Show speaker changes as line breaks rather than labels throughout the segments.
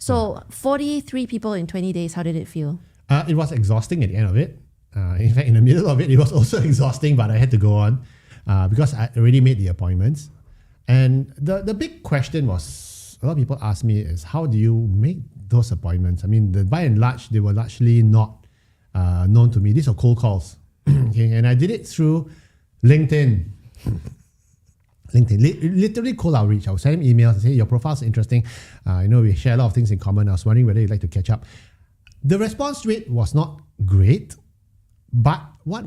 So 43 people in 20 days, how did it feel?
It was exhausting at the end of it. In fact, in the middle of it, it was also exhausting, but I had to go on because I already made the appointments. And the big question was, a lot of people ask me is, how do you make those appointments? I mean, by and large, they were largely not known to me. These are cold calls. Okay, and I did it through LinkedIn. Literally cold outreach. I was sending emails and say, your profile's interesting. We share a lot of things in common. I was wondering whether you'd like to catch up. The response rate was not great, but what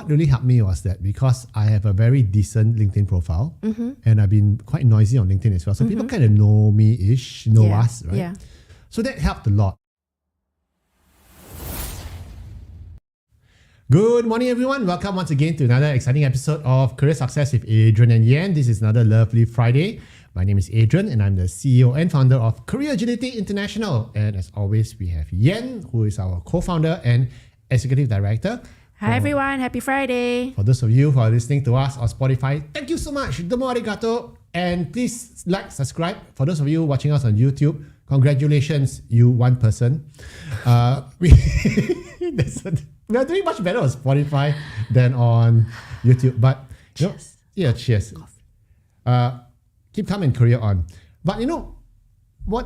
really helped me was that because I have a very decent LinkedIn profile, and I've been quite noisy on LinkedIn as well, so people kind of know me-ish, know us, right?
Yeah.
So that helped a lot. Good morning, everyone. Welcome once again to another exciting episode of Career Success with Adrian and Yan. This is another lovely Friday. My name is Adrian and I'm the CEO and founder of Career Agility International. And as always, we have Yan, who is our co-founder and executive director.
Hi, everyone. Happy Friday.
For those of you who are listening to us on Spotify, thank you so much. Domo arigato. And please like, subscribe. For those of you watching us on YouTube, congratulations, you one person. We are doing much better on Spotify than on YouTube. But
Cheers.
Cheers. Keep calm and career on. But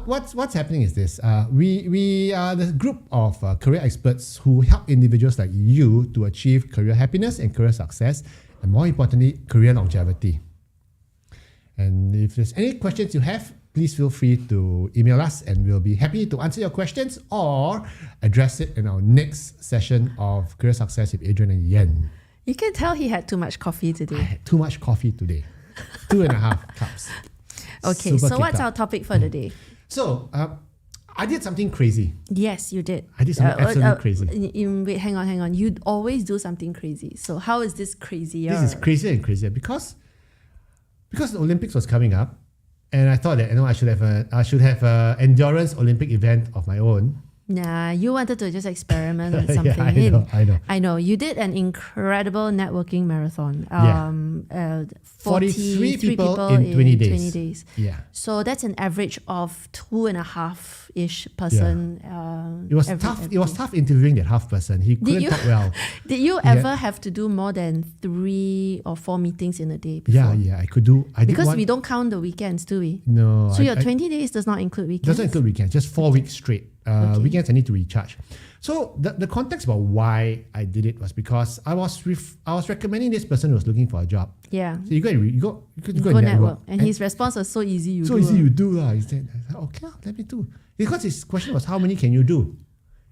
what's happening is this. We are the group of career experts who help individuals like you to achieve career happiness and career success, and more importantly, career longevity. And if there's any questions you have, please feel free to email us and we'll be happy to answer your questions or address it in our next session of Career Success with Adrian and Yan.
You can tell he had too much coffee
I
today.
had too much coffee today. 2.5 cups.
Okay,
Super
so what's
kicked
our
up.
topic for the day?
So, I did something crazy.
Yes, you did.
I did something absolutely crazy.
Wait, hang on. You always do something crazy. So how is this crazier?
This is crazier and crazier because the Olympics was coming up, and I thought that I should have an endurance Olympic event of my own.
Nah, you wanted to just experiment with something.
I know.
You did an incredible networking marathon.
43 people in 20 days. Yeah.
So that's an average of 2.5-ish person.
It was tough. It was tough interviewing that half person. He couldn't talk well.
Did you ever have to do more than 3 or 4 meetings in a day before?
Yeah. I could do.
Because we don't count the weekends, do we?
No.
So your 20 days does not include weekends?
Doesn't include weekends. Just 4 weeks straight. Weekends I need to recharge. So the context about why I did it was because I was recommending this person who was looking for a job.
Yeah.
So you go
and network. And his response was so easy you do.
You do. He said, okay, let me do. Because his question was, how many can you do?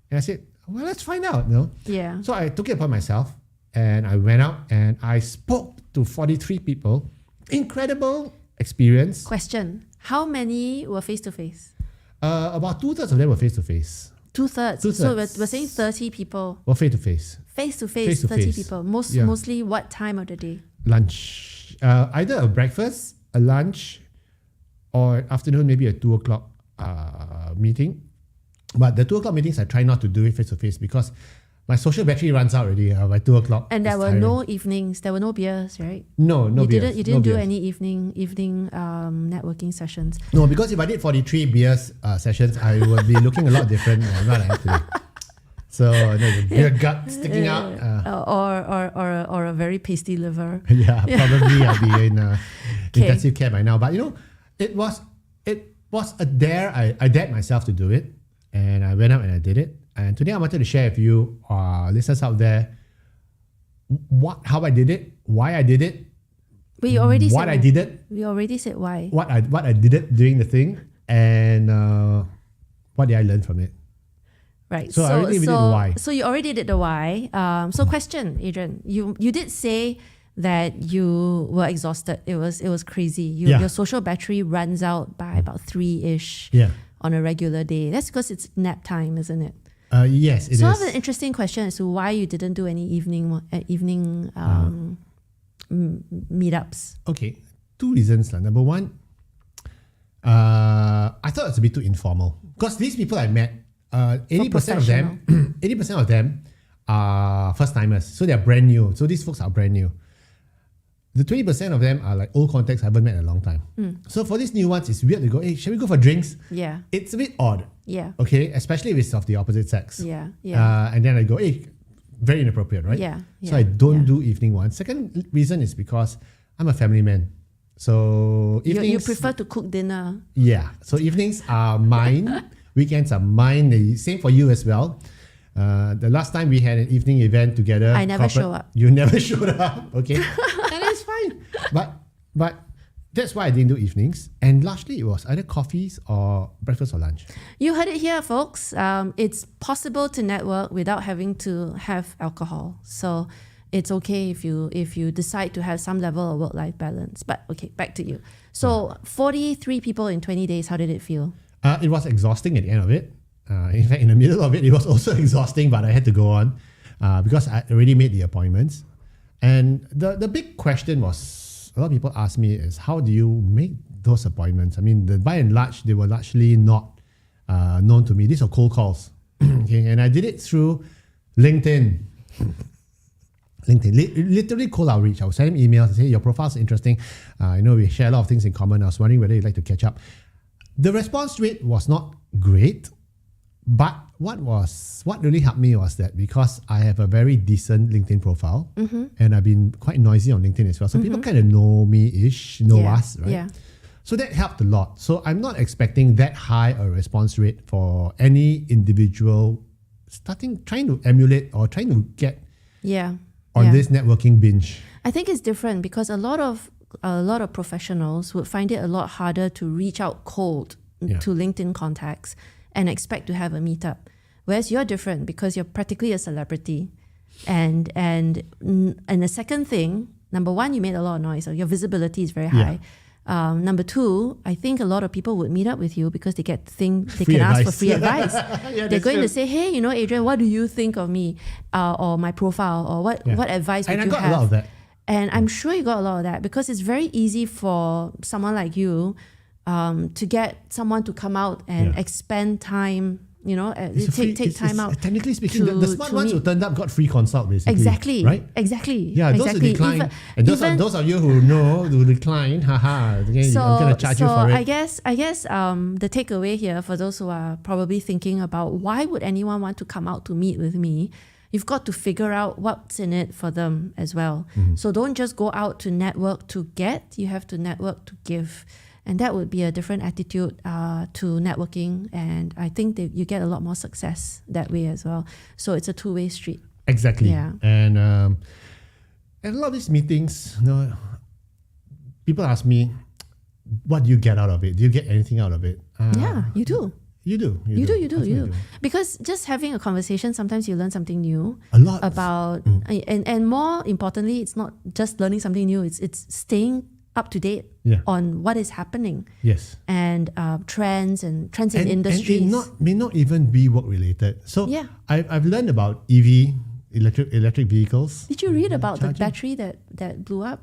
And I said, well, let's find out.
Yeah.
So I took it upon myself and I went out and I spoke to 43 people. Incredible experience.
Question. How many were face-to-face?
About 2/3 of them were face-to-face.
2/3. So we're saying 30 people.
Well, face-to-face.
Face-to-face, 30 people. Mostly what time of the day?
Lunch. Either a breakfast, a lunch, or afternoon, maybe a 2 o'clock meeting. But the 2 o'clock meetings, I try not to do it face-to-face because my social battery runs out already by 2 o'clock.
And there were no evenings. There were no beers, right?
No beers.
You didn't do any evening networking sessions.
No, because if I did 43 beers sessions, I would be looking a lot different than what I am today. So the beer gut sticking out.
Or a very pasty liver.
Yeah, probably I'll be in intensive care by now. But it was a dare. I dared myself to do it, and I went out and I did it. And today I wanted to share with you, listeners out there, how I did it, why I did it.
We already said
I did it.
We already said why.
What I did it doing the thing, and what did I learn from it.
Right.
So I already did the why.
So you already did the why. So question, Adrian, you did say that you were exhausted. It was crazy. Your social battery runs out by about 3-ish on a regular day. That's because it's nap time, isn't it?
Yes, it is.
So I have an interesting question as to why you didn't do any evening meetups.
Okay, 2 reasons. Number one, I thought it was a bit too informal because these people I met, 80% of them are first timers, so they're brand new. So these folks are brand new. The 20% of them are like old contacts I haven't met in a long time. So for these new ones, it's weird to go, hey, shall we go for drinks?
Yeah.
It's a bit odd.
Yeah.
Okay, especially if it's of the opposite sex.
Yeah. Yeah.
And then I go, hey, very inappropriate, right?
Yeah.
So I don't do evening ones. Second reason is because I'm a family man. So evenings...
You prefer to cook dinner.
Yeah. So evenings are mine. Weekends are mine. Same for you as well. The last time we had an evening event together,
I never show up.
You never showed up. Okay, and that's fine. But that's why I didn't do evenings. And largely it was either coffees or breakfast or lunch.
You heard it here, folks. It's possible to network without having to have alcohol. So it's okay if you decide to have some level of work-life balance. But okay, back to you. So 43 people in 20 days. How did it feel?
It was exhausting at the end of it. In fact, in the middle of it, it was also exhausting, but I had to go on because I already made the appointments. And the big question was, a lot of people ask me is, how do you make those appointments? I mean, by and large, they were largely not known to me. These are cold calls. Okay, and I did it through LinkedIn. Literally cold outreach. I was sending emails and say, your profile's interesting. We share a lot of things in common. I was wondering whether you'd like to catch up. The response rate was not great, but what really helped me was that because I have a very decent LinkedIn profile, and I've been quite noisy on LinkedIn as well, so people kind of know me-ish, us, right?
Yeah.
So that helped a lot. So I'm not expecting that high a response rate for any individual trying to emulate or trying to get on this networking binge.
I think it's different because a lot of professionals would find it a lot harder to reach out cold to LinkedIn contacts and expect to have a meetup. Whereas you're different because you're practically a celebrity. And the second thing, number one, you made a lot of noise. So your visibility is very high. Number two, I think a lot of people would meet up with you because they can ask for free advice. They're going to say, hey, Adrian, what do you think of me or my profile, or what advice would you have?
And I got a lot of that.
And I'm sure you got a lot of that because it's very easy for someone like you to get someone to come out and expend time, take time out.
Technically speaking, the smart ones who turned up got free consult, basically.
Exactly.
Right?
Exactly.
Yeah, those who decline. And those of you who decline, haha, I'm going to charge you for it.
I guess the takeaway here for those who are probably thinking about why would anyone want to come out to meet with me, you've got to figure out what's in it for them as well. So don't just go out to network to get, you have to network to give. And that would be a different attitude to networking. And I think that you get a lot more success that way as well. So it's a two-way street.
Exactly.
Yeah.
And a lot of these meetings, people ask me, what do you get out of it? Do you get anything out of it?
Yeah, you do.
You do.
Because just having a conversation, sometimes you learn something new.
A lot.
About, and more importantly, it's not just learning something new, it's staying up to date on what is happening.
Yes.
And trends in industries.
And it may not even be work related. So I've learned about EV, electric vehicles.
Did you read about the battery that blew up?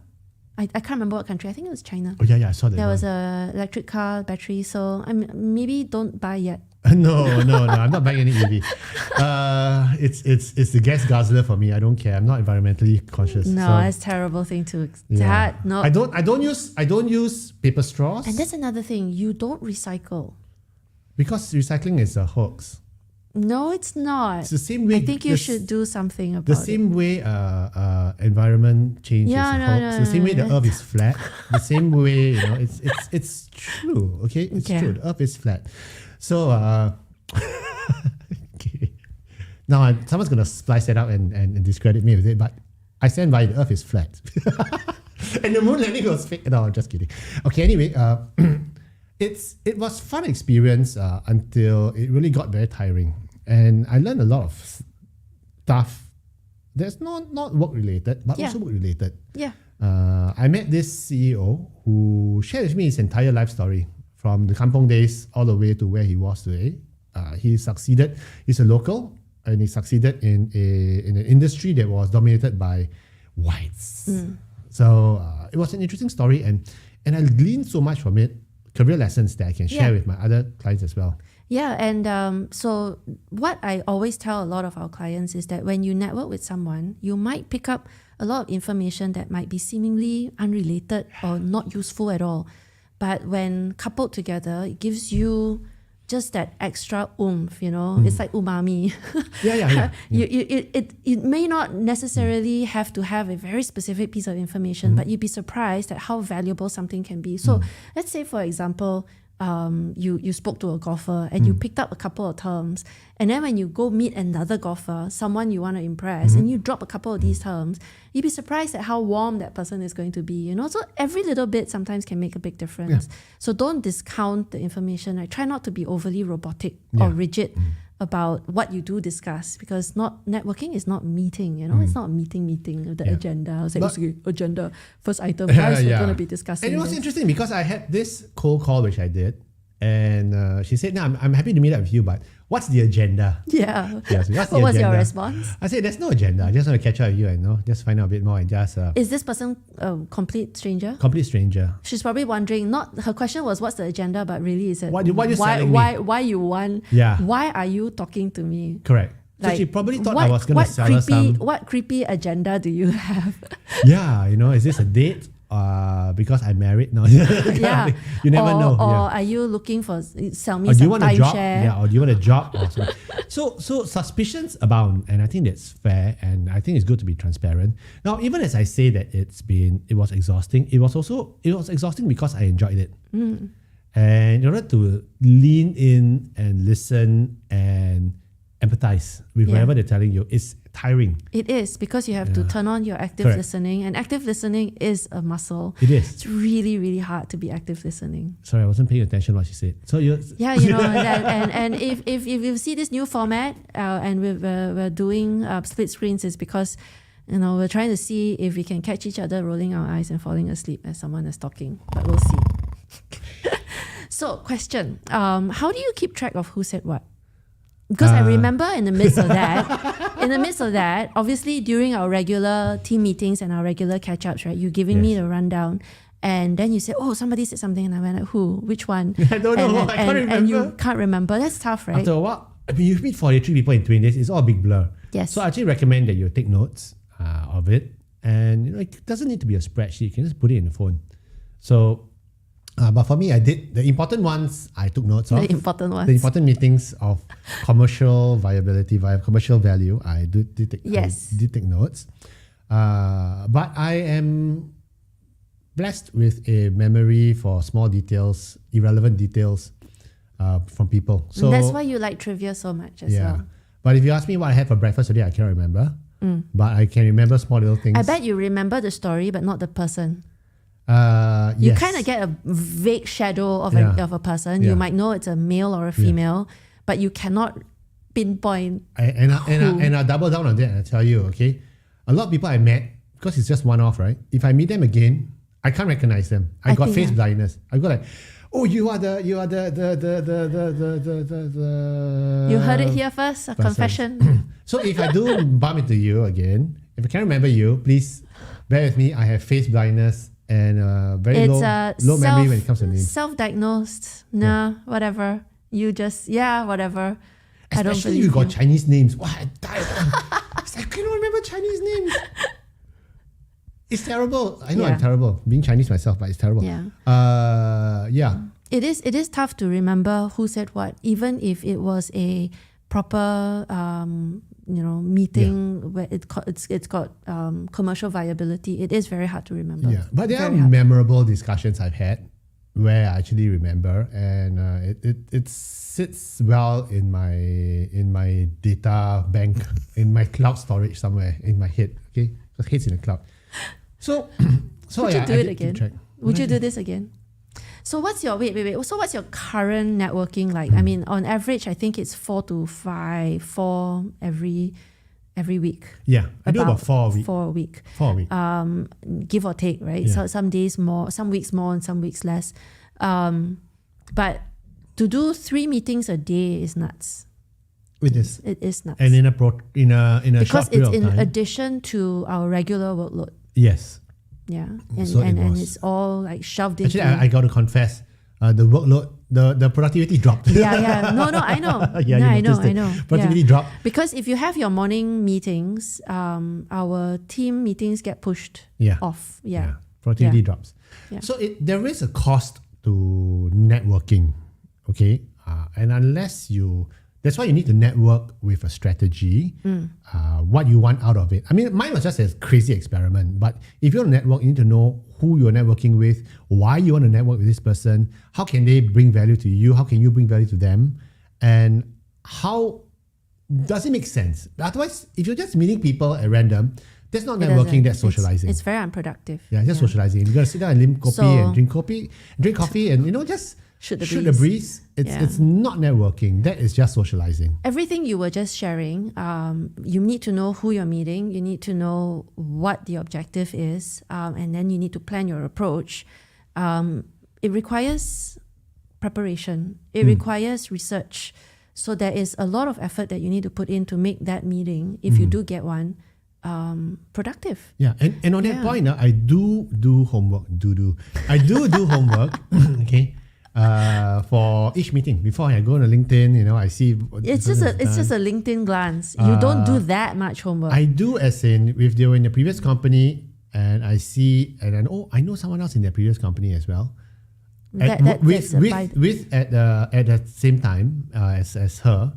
I can't remember what country. I think it was China.
Oh yeah, I saw that.
There was a electric car battery. So maybe don't buy yet.
No, I'm not buying any EV. It's the gas guzzler for me. I don't care. I'm not environmentally conscious.
No, it's a terrible thing to. No,
I don't use paper straws.
And that's another thing. You don't recycle
because recycling is a hoax.
No, it's not.
It's the same way.
I think you should do something about
it. The same way environment change is a hoax. The same way the earth is flat. The same way, it's true. Okay, it's true. The earth is flat. So, okay. Now someone's going to splice it out and discredit me with it, but I stand by the earth is flat. And the moon landing was fake. No, I'm just kidding. Okay, anyway, it was fun experience until it really got very tiring. And I learned a lot of stuff that's not work related, but also work related.
Yeah.
I met this CEO who shared with me his entire life story from the kampong days all the way to where he was today. He succeeded. He's a local, and he succeeded in an industry that was dominated by whites. So it was an interesting story, and I gleaned so much from it, career lessons that I can share with my other clients as well.
Yeah, and so what I always tell a lot of our clients is that when you network with someone, you might pick up a lot of information that might be seemingly unrelated or not useful at all. But when coupled together, it gives you just that extra oomph, It's like umami. It may not necessarily have to have a very specific piece of information, but you'd be surprised at how valuable something can be. So let's say, for example, you spoke to a golfer and you picked up a couple of terms, and then when you go meet another golfer, someone you want to impress, and you drop a couple of these terms, you'd be surprised at how warm that person is going to be, So every little bit sometimes can make a big difference. So don't discount the information. I try not to be overly robotic or rigid about what you do discuss, because networking is not meeting, It's not a meeting with the agenda. I was like, okay, agenda, first item, guys, we're going to be discussing.
And it was interesting because I had this cold call which I did, and she said, "No, I'm happy to meet up with you, but what's the agenda?"
Yeah.
So what
was your response?
I said, "There's no agenda. I just want to catch up with you and just find out a bit more and just."
Is this person a complete stranger?
Complete stranger.
She's probably wondering. Not her question was, "What's the agenda?" But really, is it
why
you want?
Yeah.
Why are you talking to me?
Correct. So she probably thought I was going to sell her some.
What creepy agenda do you have?
Yeah, is this a date? Because I'm married? No. You never know.
Or are you looking for sell me
or do
some
you want a job?
timeshare?
Yeah, or do you want a job? So suspicions abound, and I think that's fair, and I think it's good to be transparent. Now, even as I say that it was exhausting, it was exhausting because I enjoyed it. And in order to lean in and listen and empathize with whatever they're telling you, it's tiring.
It is, because you have to turn on your active listening, and active listening is a muscle.
It is.
It's really, really hard to be active listening.
Sorry, I wasn't paying attention to what she said. So
and if you see this new format and we're doing split screens, is because we're trying to see if we can catch each other rolling our eyes and falling asleep as someone is talking, but we'll see. So, question: how do you keep track of who said what? Because I remember in the midst of that, obviously during our regular team meetings and our regular catch-ups, right, you're giving me the rundown, and then you say, "Oh, somebody said something," and I went like, "Who? Which one?"
I don't know. I can't remember.
And you can't remember. That's tough, right?
After a while, you meet 43 people in 20 days, it's all a big blur.
Yes.
So I actually recommend that you take notes of it, and it doesn't need to be a spreadsheet. You can just put it in the phone. So. But for me, I did the important ones. I took notes of
the important ones.
The important meetings of commercial viability, commercial value. I did take notes. But I am blessed with a memory for small details, irrelevant details from people. So
and that's why you like trivia so much as well.
But if you ask me what I had for breakfast today, I can't remember. But I can remember small little things.
I bet you remember the story, but not the person.
You
kind of get a vague shadow of a person. You might know it's a male or a female, but you cannot pinpoint.
And I double down on that and I tell you, okay, a lot of people I met, because it's just one-off, right? If I meet them again, I can't recognize them. I got face blindness. I go like, "Oh, you are the. You
heard it here first. A confession."
So if I do bump into you again, if I can't remember you, please bear with me. I have face blindness. And very low memory when it comes to names.
Self-diagnosed. Whatever. You just, whatever.
Especially if you got Chinese names. Wow, I died. I cannot remember Chinese names. It's terrible. I know I'm terrible. Being Chinese myself, but it's terrible.
It is tough to remember who said what, even if it was a proper meeting where it's got commercial viability. It is very hard to remember.
Yeah, but there are memorable discussions I've had where I actually remember, and it sits well in my data bank, in my cloud storage somewhere in my head. Okay, because head's in the cloud. So
would you do it again? Would you do this again? So what's your wait? So what's your current networking like? I mean, on average, I think it's 4 to 5, 4 every week.
Yeah, I do about 4 a week.
4 a week.
4 a week.
Give or take, right?
Yeah.
So some days more, some weeks more, and some weeks less. But to do 3 meetings a day is nuts.
It is.
It is nuts.
And in a
because
short period of time.
it's in addition to our regular workload.
Yes.
Yeah, and it's all like shoved into.
Actually, I got to confess, the workload, the productivity dropped.
Yeah. No, I know.
Yeah,
I know.
Productivity dropped.
Because if you have your morning meetings, our team meetings get pushed off. Yeah.
Productivity drops.
Yeah.
So there is a cost to networking, okay? And unless that's why you need to network with a strategy, what you want out of it. I mean, mine was just a crazy experiment, but if you're on a network, you need to know who you're networking with, why you want to network with this person, how can they bring value to you, how can you bring value to them, and how does it make sense? Otherwise, if you're just meeting people at random, that's not networking, that's socializing.
It's very unproductive.
Yeah, just socializing. You gotta sit down and limp coffee and drink coffee and just shoot the breeze. It's not networking. That is just socializing.
Everything you were just sharing, you need to know who you're meeting. You need to know what the objective is, and then you need to plan your approach. It requires preparation. It requires research. So there is a lot of effort that you need to put in to make that meeting, if you do get one, productive.
Yeah, and on that point, I do homework. I do homework. Okay. For each meeting before I go on LinkedIn, I see.
It's just a LinkedIn glance. You don't do that much homework.
I do, as in if they were in the previous company, and I see, and then I know someone else in their previous company as well. At the same time as her,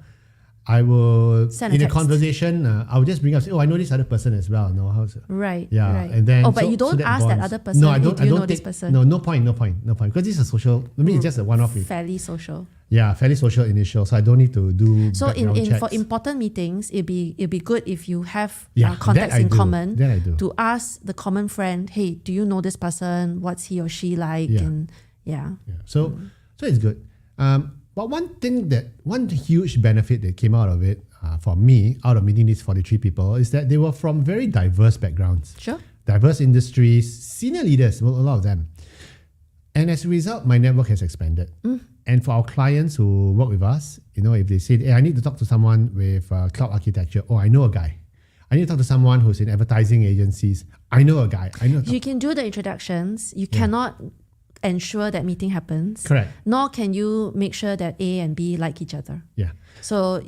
I will in a conversation. I will just bring up, say, I know this other person as well. No, how's it?
Right.
Yeah,
right.
and then
but you don't ask that other person.
No, I don't.
Do you know this person?
No point. Because this is a social. I mean, it's just a one-off.
Fairly social.
Yeah, fairly social initial. So I don't need to do.
So for important meetings, it'd be good if you have contacts in common.
Then I do.
To ask the common friend, hey, do you know this person? What's he or she like?
Yeah.
And
So it's good. But one huge benefit that came out of it for me, out of meeting these 43 people, is that they were from very diverse backgrounds.
Sure.
Diverse industries, senior leaders, well, a lot of them. And as a result, my network has expanded. And for our clients who work with us, if they say, hey, I need to talk to someone with cloud architecture, I know a guy. I need to talk to someone who's in advertising agencies. I know a guy.
You can do the introductions. You cannot ensure that meeting happens.
Correct.
Nor can you make sure that A and B like each other.
Yeah.
So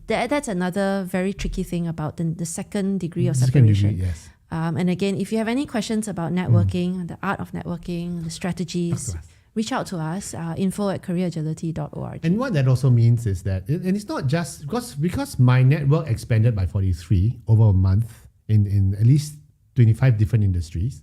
that's another very tricky thing about the second degree of separation.
Second degree, yes.
And again, if you have any questions about networking, the art of networking, the strategies, reach out to us, info@careeragility.org.
And what that also means is that, and it's not just because my network expanded by 43 over a month in at least 25 different industries.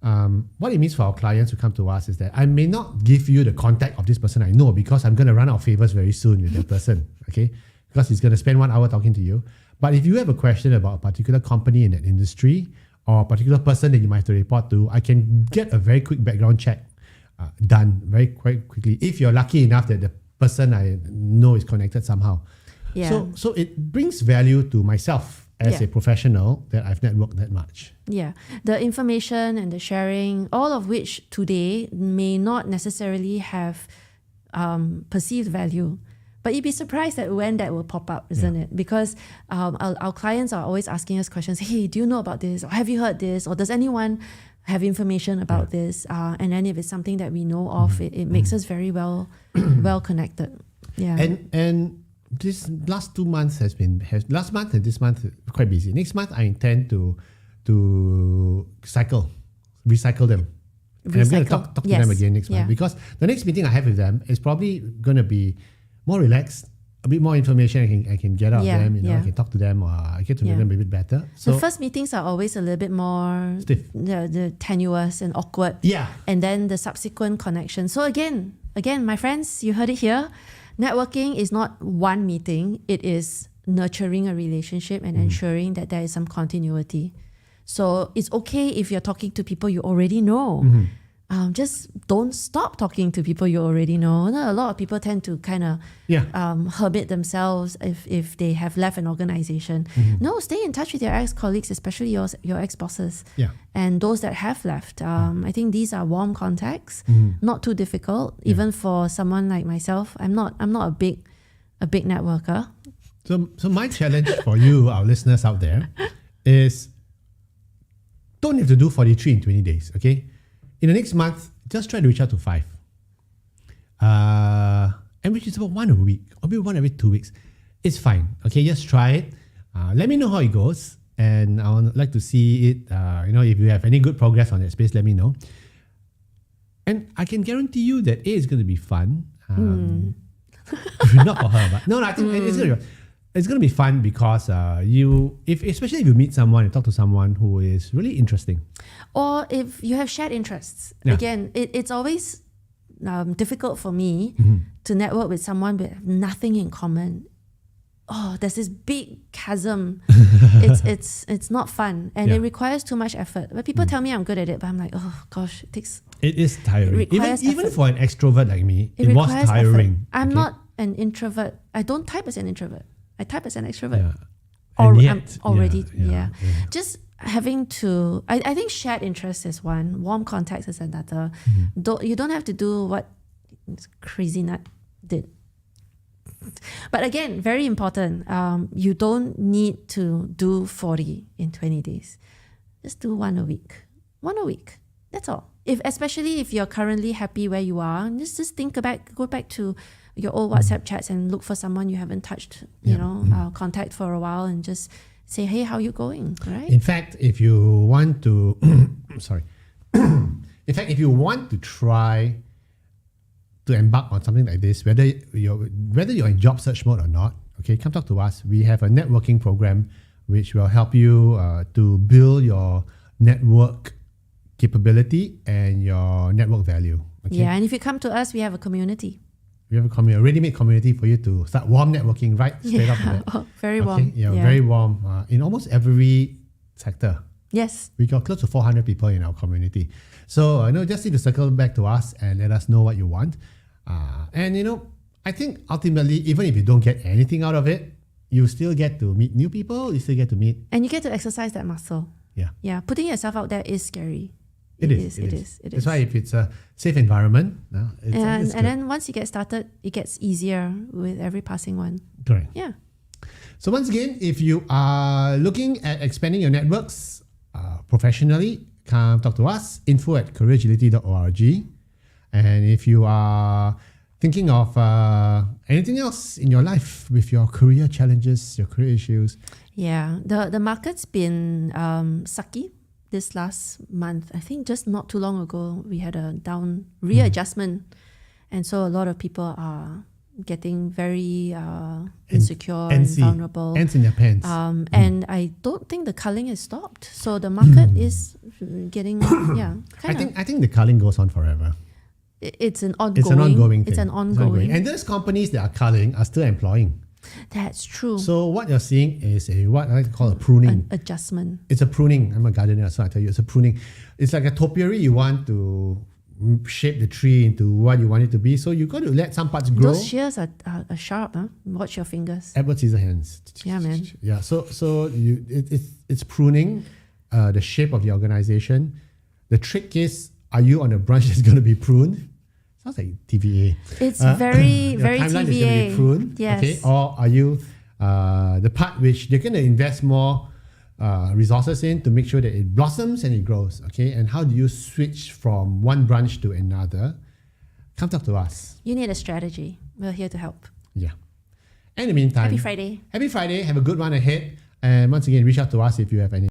What it means for our clients who come to us is that I may not give you the contact of this person I know, because I'm going to run out of favors very soon with that person, okay? Because he's going to spend 1 hour talking to you. But if you have a question about a particular company in that industry or a particular person that you might have to report to, I can get a very quick background check done very quite quickly, if you're lucky enough that the person I know is connected somehow.
Yeah.
So it brings value to myself as a professional that I've networked that much.
Yeah. The information and the sharing, all of which today may not necessarily have perceived value. But you'd be surprised at when that will pop up, isn't it? Because our clients are always asking us questions. Hey, do you know about this? Or have you heard this? Or does anyone have information about this? And then if it's something that we know of, it makes us very well connected. Yeah.
And this last 2 months last month and this month quite busy. Next month I intend to recycle them. And I'm going to talk to them again next month, because the next meeting I have with them is probably going to be more relaxed, a bit more information I can get out of them. I can talk to them, or I get to know them a bit better. So
the first meetings are always a little bit more
stiff,
the tenuous and awkward.
Yeah.
And then the subsequent connection. So again, my friends, you heard it here. Networking is not one meeting. It is nurturing a relationship and ensuring that there is some continuity. So it's okay if you're talking to people you already know. Just don't stop talking to people you already know. A lot of people tend to kind of hermit themselves if they have left an organization. No, stay in touch with your ex-colleagues, especially your ex-bosses.
Yeah.
And those that have left. I think these are warm contacts, not too difficult, even for someone like myself. I'm not a big networker.
So my challenge for you, our listeners out there, is don't have to do 43 in 20 days, okay? In the next month, just try to reach out to 5. and which is about one a week, or maybe one every 2 weeks. It's fine. Okay, just try it. Let me know how it goes. And I would like to see it, if you have any good progress on that space, let me know. And I can guarantee you that it's going to be fun. Not for her, but no, I think it's going to be fun because especially if you meet someone and talk to someone who is really interesting.
Or if you have shared interests. Yeah. Again, it's always difficult for me to network with someone with nothing in common. Oh, there's this big chasm. It's not fun, and it requires too much effort. But people tell me I'm good at it, but I'm like, oh gosh, it is tiring.
Even for an extrovert like me, it was tiring.
Effort. I'm not an introvert. I don't type as an introvert. I type as an extrovert.
Yeah.
I'm already. Just having to. I think shared interest is one. Warm contacts is another. You don't have to do what Crazy Nut did. But again, very important, you don't need to do 40 in 20 days. Just do one a week. That's all. Especially if you're currently happy where you are, just go back to your old WhatsApp chats and look for someone you haven't touched, contact for a while, and just say, hey, how you going, right?
In fact, if you want to, if you want to try to embark on something like this, whether you're in job search mode or not, okay, come talk to us. We have a networking program which will help you to build your network capability and your network value. Okay?
Yeah, and if you come to us, we have a community.
We have a ready-made community for you to start warm networking right straight off the bat.
Very warm.
Very warm in almost every sector.
Yes.
We got close to 400 people in our community. So just need to circle back to us and let us know what you want. I think ultimately, even if you don't get anything out of it, you still get to meet new people. You still get to meet.
And you get to exercise that muscle.
Yeah.
Yeah. Putting yourself out there is scary.
It is. That's why if it's a safe environment,
and then once you get started, it gets easier with every passing one.
Correct.
Yeah.
So once again, if you are looking at expanding your networks professionally, come talk to us, info@careeragility.org. And if you are thinking of anything else in your life with your career challenges, your career issues.
Yeah, the market's been sucky this last month. I think just not too long ago, we had a down readjustment. And so a lot of people are getting very insecure and vulnerable.
Ants in their pants.
And I don't think the culling has stopped. So the market is getting,
I think the culling goes on forever.
It's an ongoing thing.
And those companies that are culling are still employing.
That's true.
So what you're seeing is what I like to call a pruning.
An adjustment.
It's a pruning. I'm a gardener, so I tell you, it's a pruning. It's like a topiary. You want to shape the tree into what you want it to be. So you got to let some parts grow.
Those shears are sharp. Huh? Watch your fingers.
Edward Scissorhands.
Yeah, man.
Yeah. So it's pruning the shape of the organization. The trick is, are you on a branch that's going to be pruned? Sounds like TVA.
It's very TVA.
Timeline is going to be pruned.
Yes.
Okay. Or are you the part which they're going to invest more resources in to make sure that it blossoms and it grows? Okay. And how do you switch from one branch to another? Come talk to us.
You need a strategy. We're here to help.
Yeah. In the meantime,
Happy Friday.
Happy Friday. Have a good one ahead. And once again, reach out to us if you have any